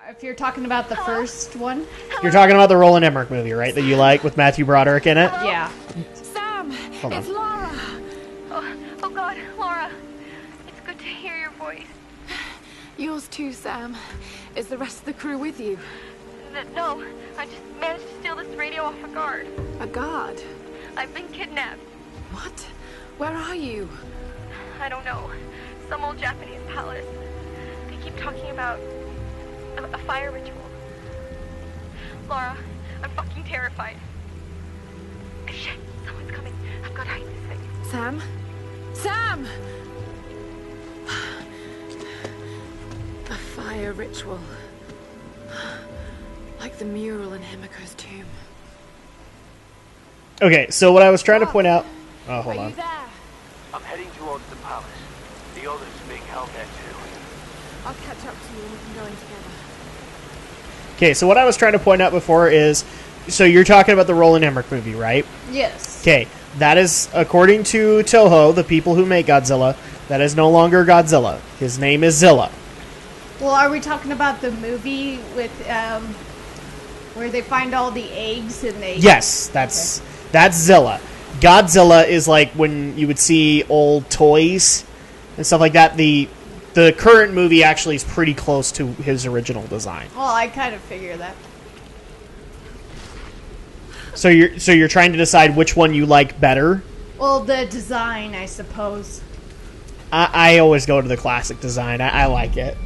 If you're talking about the first one. You're talking about the Roland Emmerich movie, right? That you like with Matthew Broderick in it? Hello? Yeah. Sam, it's Laura. Oh God, Laura. It's good to hear your voice. Yours too, Sam. Is the rest of the crew with you? No, I just managed to steal this radio off a guard. A guard? I've been kidnapped. What? Where are you? I don't know. Some old Japanese palace. They keep talking about a fire ritual. Laura, I'm fucking terrified. Shit, someone's coming. I've got to hide this thing. Sam? Sam! A fire ritual. Like the mural in Himiko's tomb. Okay, so what I was trying to point out... Oh, hold on. Are you there? I'm heading towards the palace. The others may help there too. I'll catch up to you and we can go in together. Okay, so what I was trying to point out before is... So you're talking about the Roland Emmerich movie, right? Yes. Okay, that is, according to Toho, the people who make Godzilla, that is no longer Godzilla. His name is Zilla. Well, are we talking about the movie with where they find all the eggs and they? Yes, that's Zilla. Godzilla is like when you would see old toys and stuff like that. The current movie actually is pretty close to his original design. Well, I kind of figure that. So you're trying to decide which one you like better? Well, the design, I suppose. I always go to the classic design. I like it.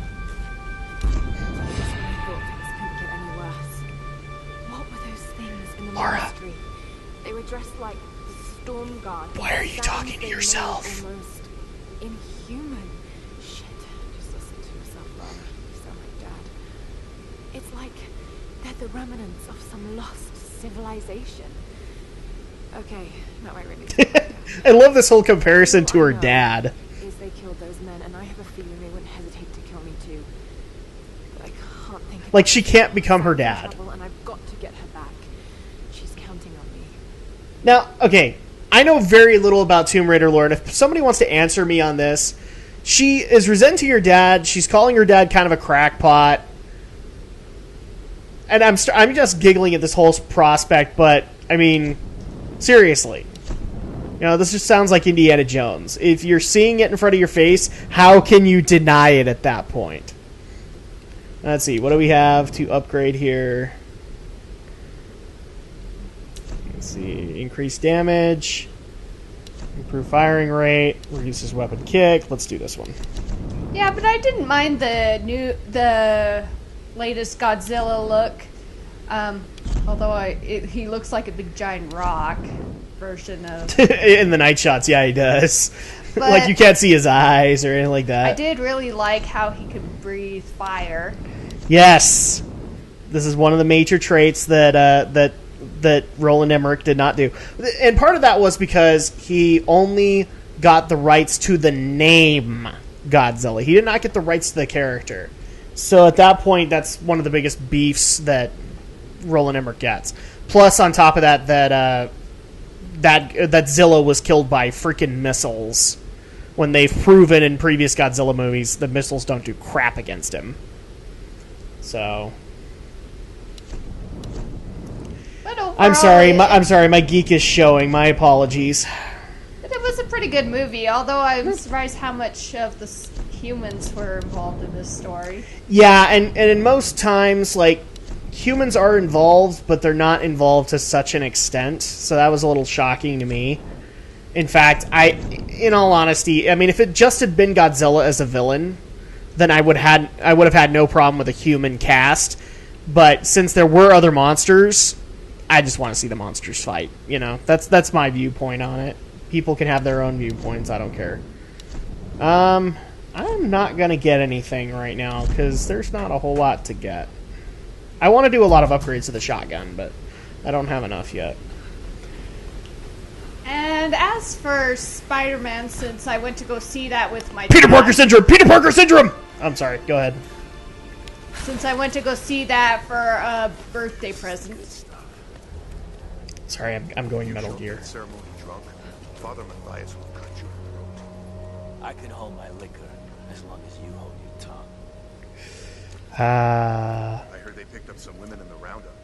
What were those things in the Laura. monastery? They were dressed like the storm guard. Why are you Sounds talking to they made yourself? Almost inhuman. Shit, just listen to yourself, Laura. You sound like Dad. It's like they're the remnants of some lost civilization. Okay, not my really. I love this whole comparison to her All I know dad. is they killed those men, and I have a feeling they wouldn't hesitate to kill me too. But I can't think of Like, she can't become her I'm in dad. trouble, and I've got to get her back. She's counting on me. Now, okay, I know very little about Tomb Raider lore, and if somebody wants to answer me on this, she is resenting her dad. She's calling her dad kind of a crackpot. And I'm just giggling at this whole prospect, but, I mean, seriously. You know, this just sounds like Indiana Jones. If you're seeing it in front of your face, how can you deny it at that point? Let's see, what do we have to upgrade here? Let's see, increase damage, improve firing rate, reduces weapon kick. Let's do this one. Yeah, but I didn't mind the latest Godzilla look. Although he looks like a big giant rock version of. In the night shots, yeah, he does. But like, you can't see his eyes or anything like that. I did really like how he could breathe fire. Yes, this is one of the major traits that Roland Emmerich did not do, and part of that was because he only got the rights to the name Godzilla. He did not get the rights to the character. So at that point, that's one of the biggest beefs that Roland Emmerich gets. Plus, on top of that Zilla was killed by freaking missiles. When they've proven in previous Godzilla movies, the missiles don't do crap against him. So, But overall, I'm sorry, my geek is showing. My apologies. It was a pretty good movie, although I'm surprised how much of the humans were involved in this story. Yeah, and in most times, like, humans are involved, but they're not involved to such an extent. So that was a little shocking to me. In fact, in all honesty, I mean, if it just had been Godzilla as a villain, then I would have had no problem with a human cast. But since there were other monsters, I just want to see the monsters fight. You know, that's my viewpoint on it. People can have their own viewpoints. I don't care. I'm not gonna get anything right now because there's not a whole lot to get. I want to do a lot of upgrades to the shotgun, but I don't have enough yet. And as for Spider-Man, since I went to go see that with my Peter dad, Parker syndrome! Peter Parker syndrome! I'm sorry. Go ahead. Since I went to go see that for a birthday present. Sorry, I'm going Metal Gear. Ceremony drunk. Father Matthias will cut your throat. I can hold my liquor as long as you hold your tongue. I heard they picked up some women in the roundup.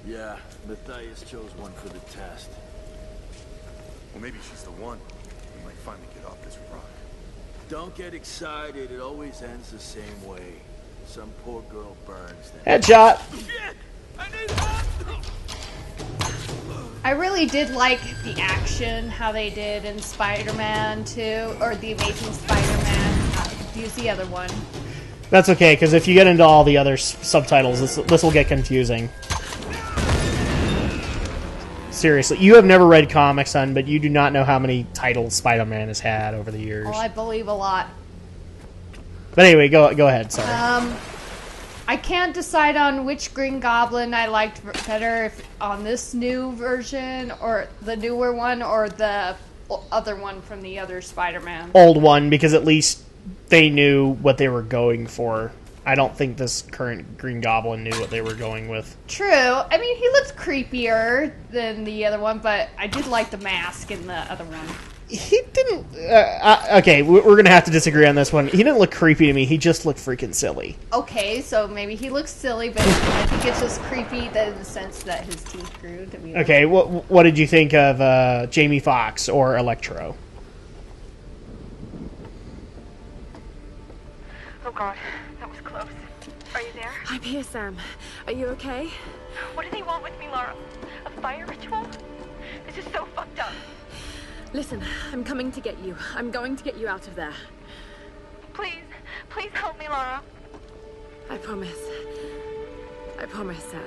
Yeah, Matthias chose one for the test. Well, maybe she's the one. We might finally get off this rock. Don't get excited. It always ends the same way. Some poor girl burns. Headshot. Shit! I need help! I really did like the action, how they did in Spider-Man 2, or The Amazing Spider-Man. Use the other one. That's okay, because if you get into all the other subtitles, this will get confusing. Seriously, you have never read comics, son, but you do not know how many titles Spider-Man has had over the years. Oh, I believe a lot. But anyway, go ahead, sorry. I can't decide on which Green Goblin I liked better, if on this new version, or the newer one, or the other one from the other Spider-Man. Old one, because at least they knew what they were going for. I don't think this current Green Goblin knew what they were going with. True. I mean, he looked creepier than the other one, but I did like the mask in the other one. He didn't... okay, we're going to have to disagree on this one. He didn't look creepy to me. He just looked freaking silly. Okay, so maybe he looks silly, but I think it's just creepy in the sense that his teeth grew. To me. Okay, what did you think of Jamie Foxx or Electro? Oh god, that was close. Are you there? I'm here, Sam. Are you okay? What do they want with me, Laura? A fire ritual? This is so fucked up. Listen, I'm coming to get you. I'm going to get you out of there. Please, please help me, Laura. I promise. I promise, Sam.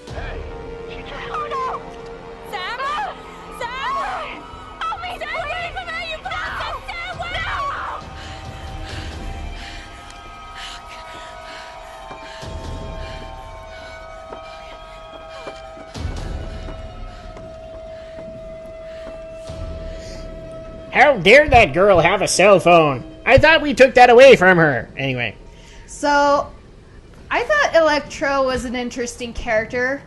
Hey, she just... Oh no! Sam? No! Sam! Help me, Stay please! away from her, you bastard! Stay away! No! How dare that girl have a cell phone? I thought we took that away from her. Anyway. So, I thought Electro was an interesting character.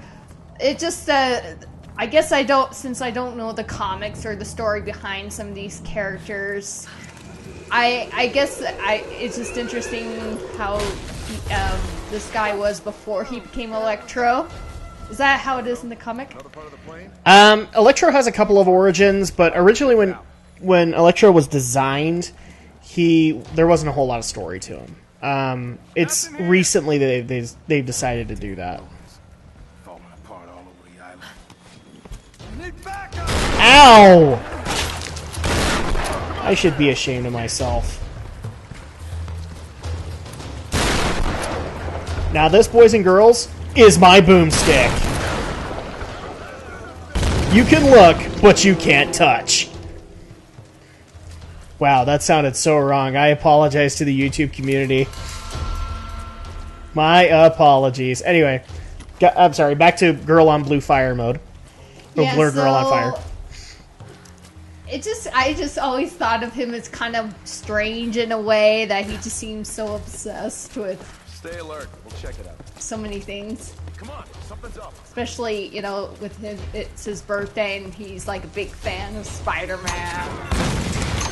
It just, I guess since I don't know the comics or the story behind some of these characters, I guess it's just interesting how this guy was before he became Electro. Is that how it is in the comic? Electro has a couple of origins, but originally when Electro was designed, there wasn't a whole lot of story to him. It's recently that they've decided to do that. Falling apart all over the island. Ow! I should be ashamed of myself. Now this, boys and girls, is my boomstick. You can look, but you can't touch. Wow, that sounded so wrong. I apologize to the YouTube community. My apologies. Anyway, I'm sorry, back to Girl on Blue Fire mode. Or Blur Girl on Fire. I just always thought of him as kind of strange in a way that he just seems so obsessed with Stay alert. We'll check it out. so many things. Come on, something's up. Especially, with him, it's his birthday and he's like a big fan of Spider-Man.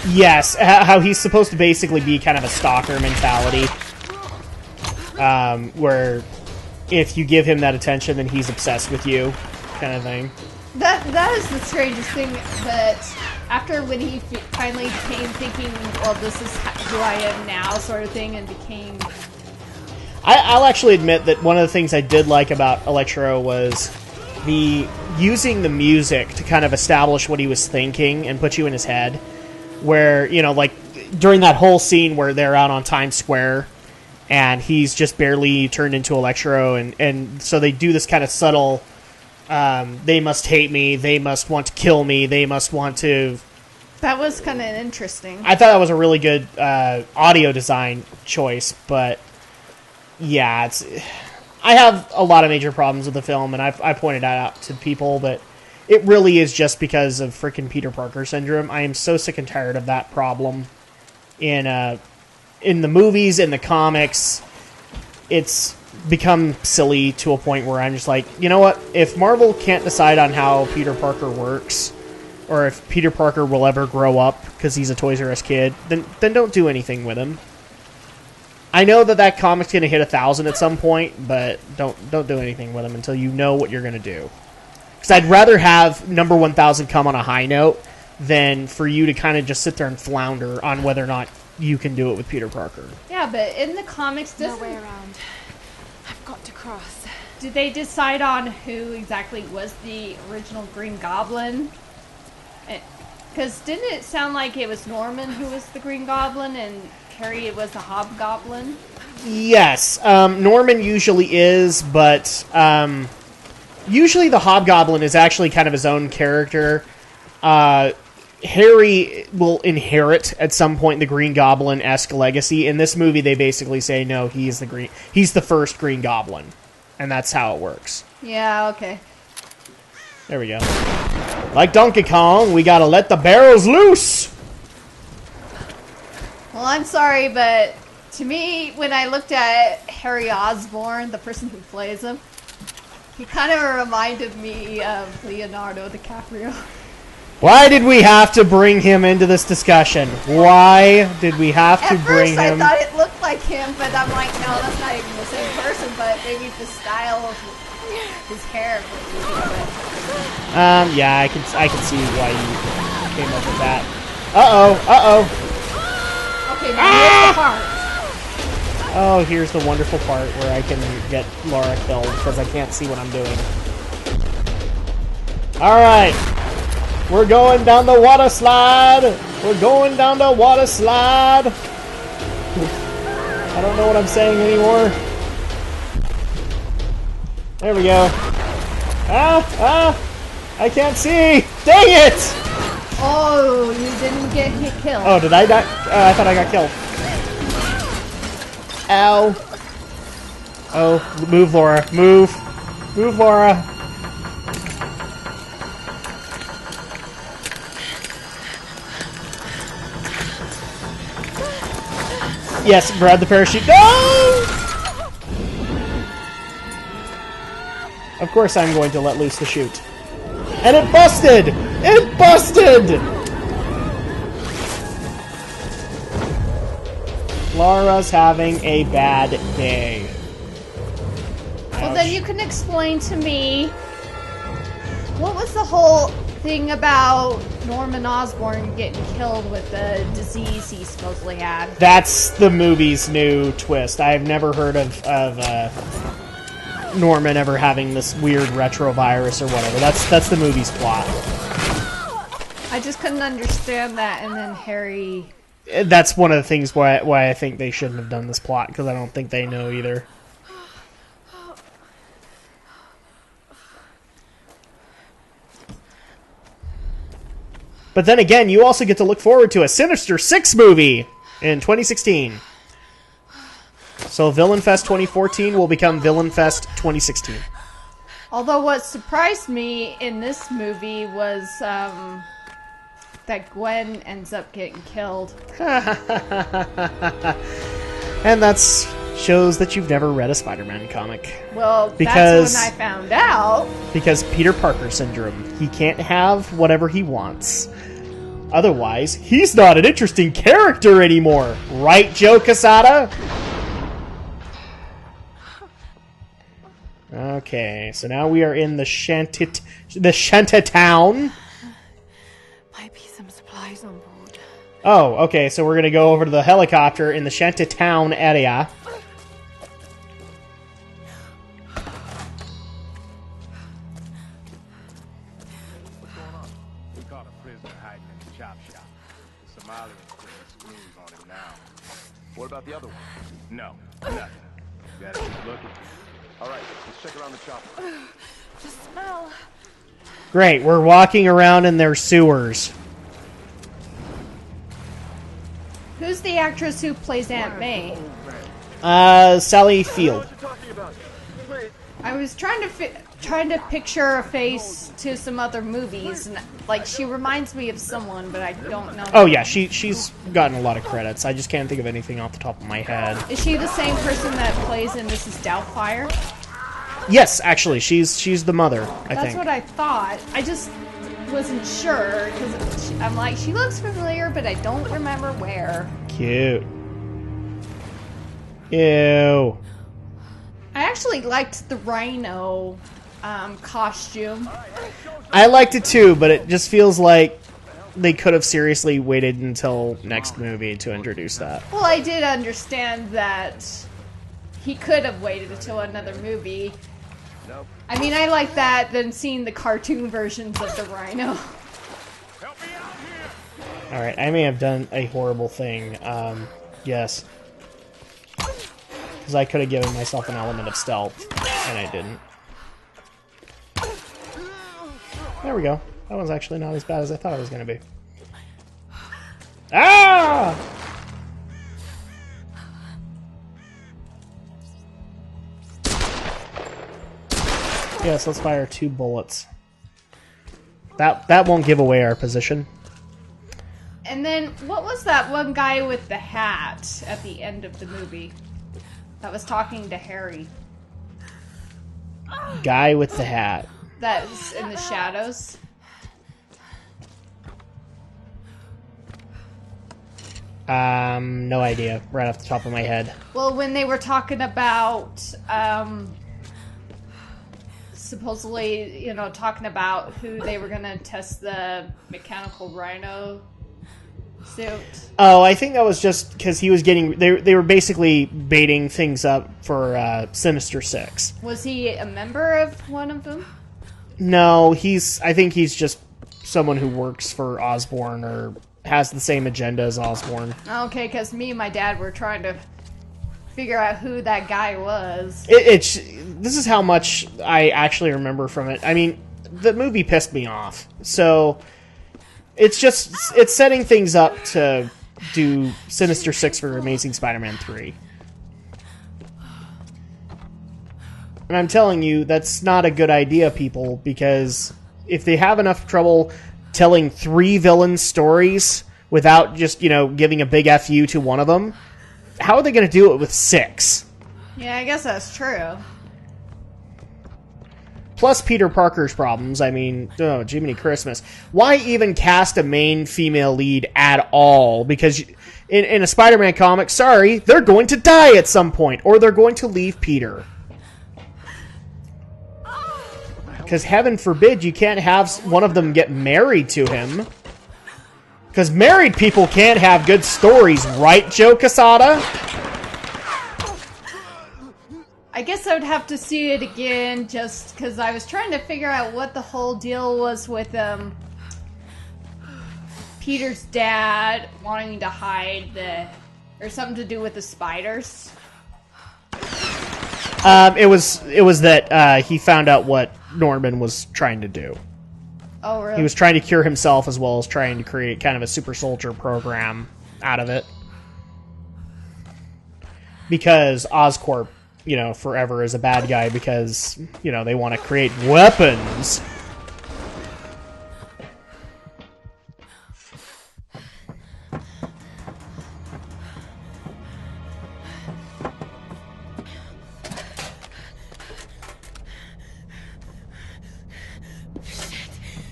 Yes, how he's supposed to basically be kind of a stalker mentality. Where if you give him that attention, then he's obsessed with you, kind of thing. That is the strangest thing, that after when he finally became thinking, well, this is who I am now, sort of thing, and became... I'll actually admit that one of the things I did like about Electro was using the music to kind of establish what he was thinking and put you in his head. Where, like, during that whole scene where they're out on Times Square and he's just barely turned into Electro, and so they do this kind of subtle, they must hate me, they must want to kill me, they must want to... That was kind of interesting. I thought that was a really good audio design choice, but yeah, I have a lot of major problems with the film, and I pointed that out to people, but it really is just because of freaking Peter Parker syndrome. I am so sick and tired of that problem in the movies, in the comics. It's become silly to a point where I'm just like, you know what? If Marvel can't decide on how Peter Parker works, or if Peter Parker will ever grow up because he's a Toys R Us kid, then don't do anything with him. I know that comic's gonna hit 1,000 at some point, but don't do anything with them until you know what you're gonna do. Because I'd rather have number 1,000 come on a high note than for you to kind of just sit there and flounder on whether or not you can do it with Peter Parker. Yeah, but in the comics, No way around. I've got to cross. did they decide on who exactly was the original Green Goblin? Because didn't it sound like it was Norman who was the Green Goblin and Harry was the Hobgoblin? Yes, Norman usually is, but usually the Hobgoblin is actually kind of his own character. Harry will inherit at some point the Green Goblin-esque legacy. In this movie, they basically say no, he's the first Green Goblin, and that's how it works. Yeah, okay. There we go. Like Donkey Kong, we gotta let the barrels loose. Well, I'm sorry, but to me, when I looked at Harry Osborn, the person who plays him, he kind of reminded me of Leonardo DiCaprio. Why did we have to bring him into this discussion? Why did we have to bring him? At first, I thought it looked like him, but I'm like, no, that's not even the same person. But maybe the style of his hair. Yeah, I can see why you came up with that. Uh-oh. Okay, now here's the part. Oh, here's the wonderful part where I can get Laura killed because I can't see what I'm doing. Alright. We're going down the water slide. We're going down the water slide. I don't know what I'm saying anymore. There we go. I can't see. Dang it! Oh, you didn't get killed. Oh, did I die? I thought I got killed. Ow. Oh, move, Laura. Move. Move, Laura. Yes, grab the parachute. No! Of course I'm going to let loose the chute. And it busted! It busted! Laura's having a bad day. Well, then you can explain to me what was the whole thing about Norman Osborn getting killed with the disease he supposedly had. That's the movie's new twist. I've never heard of Norman ever having this weird retrovirus or whatever. That's the movie's plot. I just couldn't understand that, and then Harry... That's one of the things why I think they shouldn't have done this plot, because I don't think they know either. But then again, you also get to look forward to a Sinister Six movie in 2016. So Villain Fest 2014 will become Villain Fest 2016. Although what surprised me in this movie was that Gwen ends up getting killed. And that's shows that you've never read a Spider-Man comic. Well, Because- that's when I found out. Because Peter Parker syndrome. He can't have whatever he wants. Otherwise, he's not an interesting character anymore. Right, Joe Quesada? Okay, so now we are in the Shanta town. Might be some supplies on board. Oh, okay, so we're gonna go over to the helicopter in the Shanta town area. We caught a prisoner hiding in the chop shop. The Somalians putting the screws on him now. What about the other one? No, nothing. Gotta keep looking. All right, let's check around the chopper. The smell. Great, we're walking around in their sewers. Who's the actress who plays Aunt May? Sally Field. I was trying to picture a face to some other movies, and like she reminds me of someone, but I don't know. Oh yeah, she's gotten a lot of credits. I just can't think of anything off the top of my head. Is she the same person that plays in Mrs. Doubtfire? Yes, actually, she's the mother, I That's think. what I thought. I just wasn't sure because I'm like, she looks familiar, but I don't remember where. Cute. Ew. I actually liked the rhino costume. I liked it too, but it just feels like they could have seriously waited until next movie to introduce that. Well, I did understand that he could have waited until another movie. Nope. I mean, I like that than seeing the cartoon versions of the rhino. Help me out here! Alright, I may have done a horrible thing. Yes. Because I could have given myself an element of stealth, and I didn't. There we go. That one's actually not as bad as I thought it was going to be. Ah! Yes, let's fire 2 bullets. That won't give away our position. And then, what was that one guy with the hat at the end of the movie that was talking to Harry? Guy with the hat. That's in the shadows. No idea. Right off the top of my head. Well, when they were talking about, supposedly, talking about who they were going to test the mechanical rhino suit. Oh, I think that was just because he was getting... They were basically baiting things up for Sinister Six. Was he a member of one of them? No, I think he's just someone who works for Osborn or has the same agenda as Osborn. Okay, because me and my dad were trying to figure out who that guy was. This is how much I actually remember from it. I mean, the movie pissed me off. So, it's setting things up to do Sinister Six for Amazing Spider-Man 3. And I'm telling you, that's not a good idea, people, because if they have enough trouble telling 3 villain stories without just, giving a big FU to one of them, how are they going to do it with 6? Yeah, I guess that's true. Plus Peter Parker's problems. I mean, oh, Jiminy Christmas. Why even cast a main female lead at all? Because in a Spider-Man comic, sorry, they're going to die at some point, or they're going to leave Peter. Because heaven forbid you can't have one of them get married to him. Because married people can't have good stories, right, Joe Quesada? I guess I would have to see it again just because I was trying to figure out what the whole deal was with Peter's dad wanting to hide or something to do with the spiders. It was that he found out what Norman was trying to do. Oh, really? He was trying to cure himself as well as trying to create kind of a super soldier program out of it. Because Oscorp, forever is a bad guy because, they want to create weapons.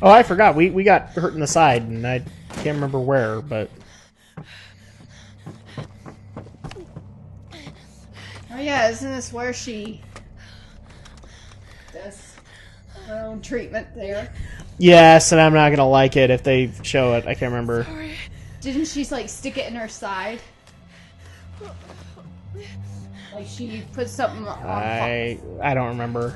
Oh, I forgot. We got hurt in the side, and I can't remember where, but... Oh yeah, isn't this where she does her own treatment there? Yes, and I'm not going to like it if they show it. I can't remember. Didn't she, stick it in her side? Like she put something on I don't remember.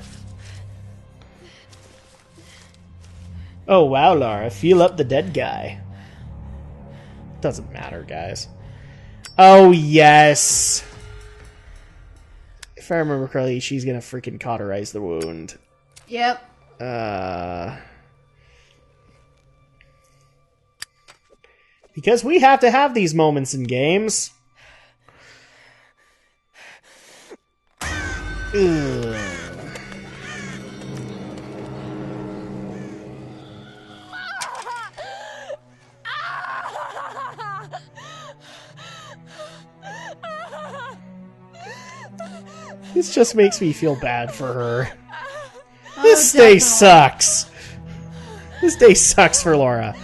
Oh, wow, Laura. Feel up the dead guy. Doesn't matter, guys. Oh, yes. If I remember correctly, she's gonna freaking cauterize the wound. Yep. Because we have to have these moments in games. Ugh. This just makes me feel bad for her. This day sucks. This day sucks for Laura.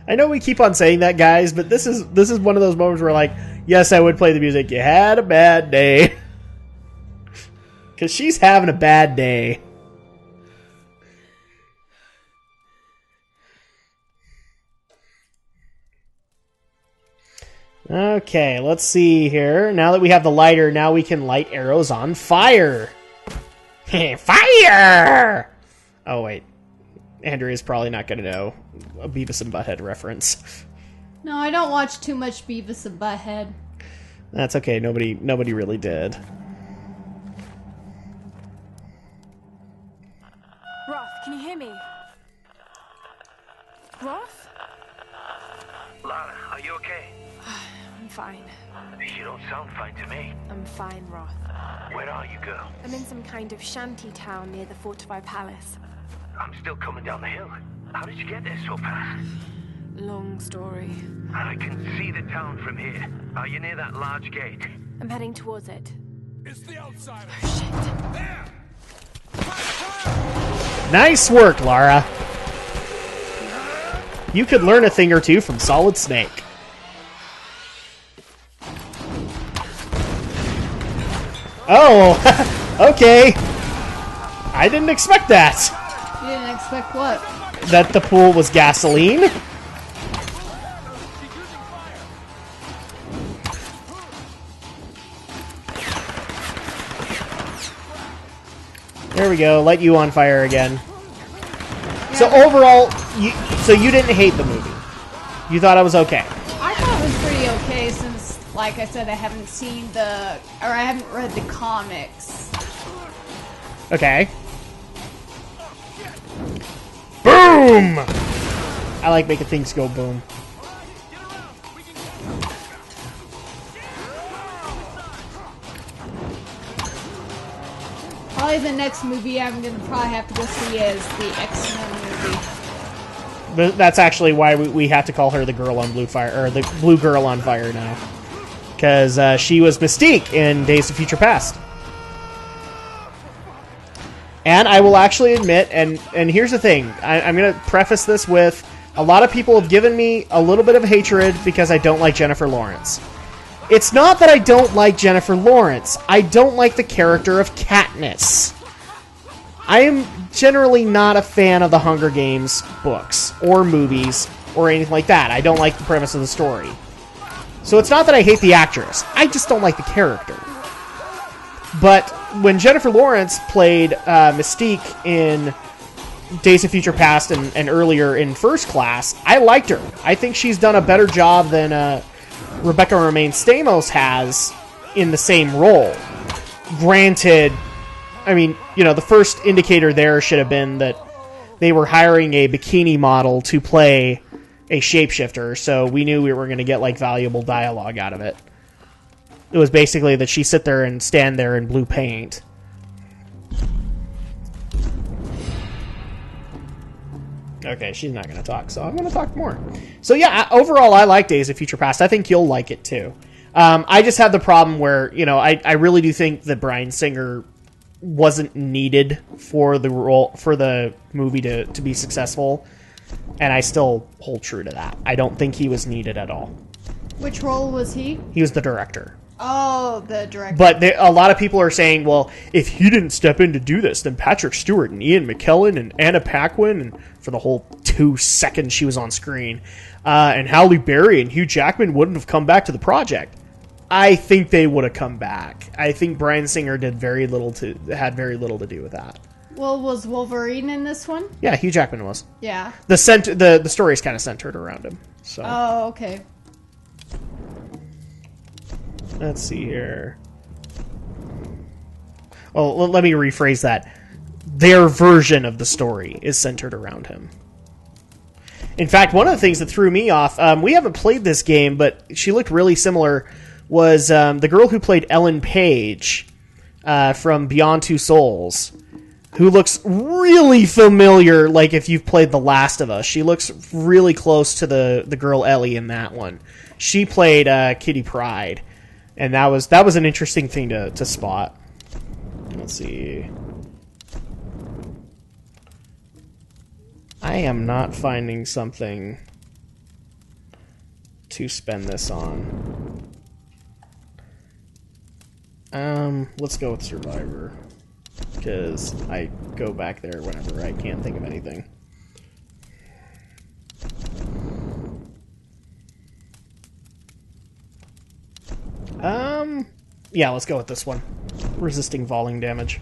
I know we keep on saying that, guys, but this is one of those moments where, Yes, I would play the music. You had a bad day. Because she's having a bad day. Okay, let's see here. Now that we have the lighter, now we can light arrows on fire. Fire! Oh, wait. Andrea's probably not going to know a Beavis and Butthead reference. No, I don't watch too much Beavis and Butthead. That's okay. Nobody really did. Roth, can you hear me? Roth? Lara, are you okay? I'm fine. You don't sound fine to me. I'm fine, Roth. Where are you, girl? I'm in some kind of shanty town near the fortified palace. I'm still coming down the hill. How did you get there so fast? Long story. I can see the town from here. Are you near that large gate? I'm heading towards it. It's the outsider. Oh, There! Nice work, Lara. You could learn a thing or two from Solid Snake. Oh, okay. I didn't expect that. You didn't expect what? That the pool was gasoline? There we go. Light you on fire again. So overall, you didn't hate the movie. You thought it was okay. I thought it was pretty okay since, like I said, I haven't seen I haven't read the comics. Okay. Boom! I like making things go boom. Probably the next movie I'm gonna probably have to go see is the X-Men movie. But that's actually why we have to call her the girl on blue fire, or the blue girl on fire now. Because she was Mystique in Days of Future Past. And I will actually admit, and here's the thing, I'm going to preface this with, a lot of people have given me a little bit of hatred because I don't like Jennifer Lawrence. It's not that I don't like Jennifer Lawrence, I don't like the character of Katniss. I am generally not a fan of the Hunger Games books, or movies, or anything like that. I don't like the premise of the story. So it's not that I hate the actress, I just don't like the character. But when Jennifer Lawrence played Mystique in Days of Future Past and earlier in First Class, I liked her. I think she's done a better job than Rebecca Romaine Stamos has in the same role. Granted, I mean, you know, the first indicator there should have been that they were hiring a bikini model to play a shapeshifter, so we knew we were going to get, like, valuable dialogue out of it. It was basically that she sit there and stand there in blue paint. Okay, she's not going to talk, so I'm going to talk more. So yeah, overall, I like Days of Future Past. I think you'll like it too. I just have the problem where, you know, I really do think that Bryan Singer wasn't needed for the role, for the movie to be successful, and I still hold true to that. I don't think he was needed at all. Which role was he? He was the director. Oh, the director. But a lot of people are saying, well, if he didn't step in to do this, then Patrick Stewart and Ian McKellen and Anna Paquin, and for the whole 2 seconds she was on screen, and Halle Berry and Hugh Jackman wouldn't have come back to the project. I think they would have come back. I think Bryan Singer had very little to do with that. Well, was Wolverine in this one? Yeah, Hugh Jackman was. Yeah. The story is kind of centered around him. So. Oh, okay. Let's see here. Well, let me rephrase that. Their version of the story is centered around him. In fact, one of the things that threw me off, we haven't played this game, but she looked really similar, was the girl who played Ellen Page from Beyond Two Souls, who looks really familiar, like if you've played The Last of Us. She looks really close to the girl Ellie in that one. She played Kitty Pryde. And that was an interesting thing to spot. Let's see. I am not finding something to spend this on. Let's go with Survivor. Because I go back there whenever I can't think of anything. Yeah, let's go with this one. Resisting falling damage.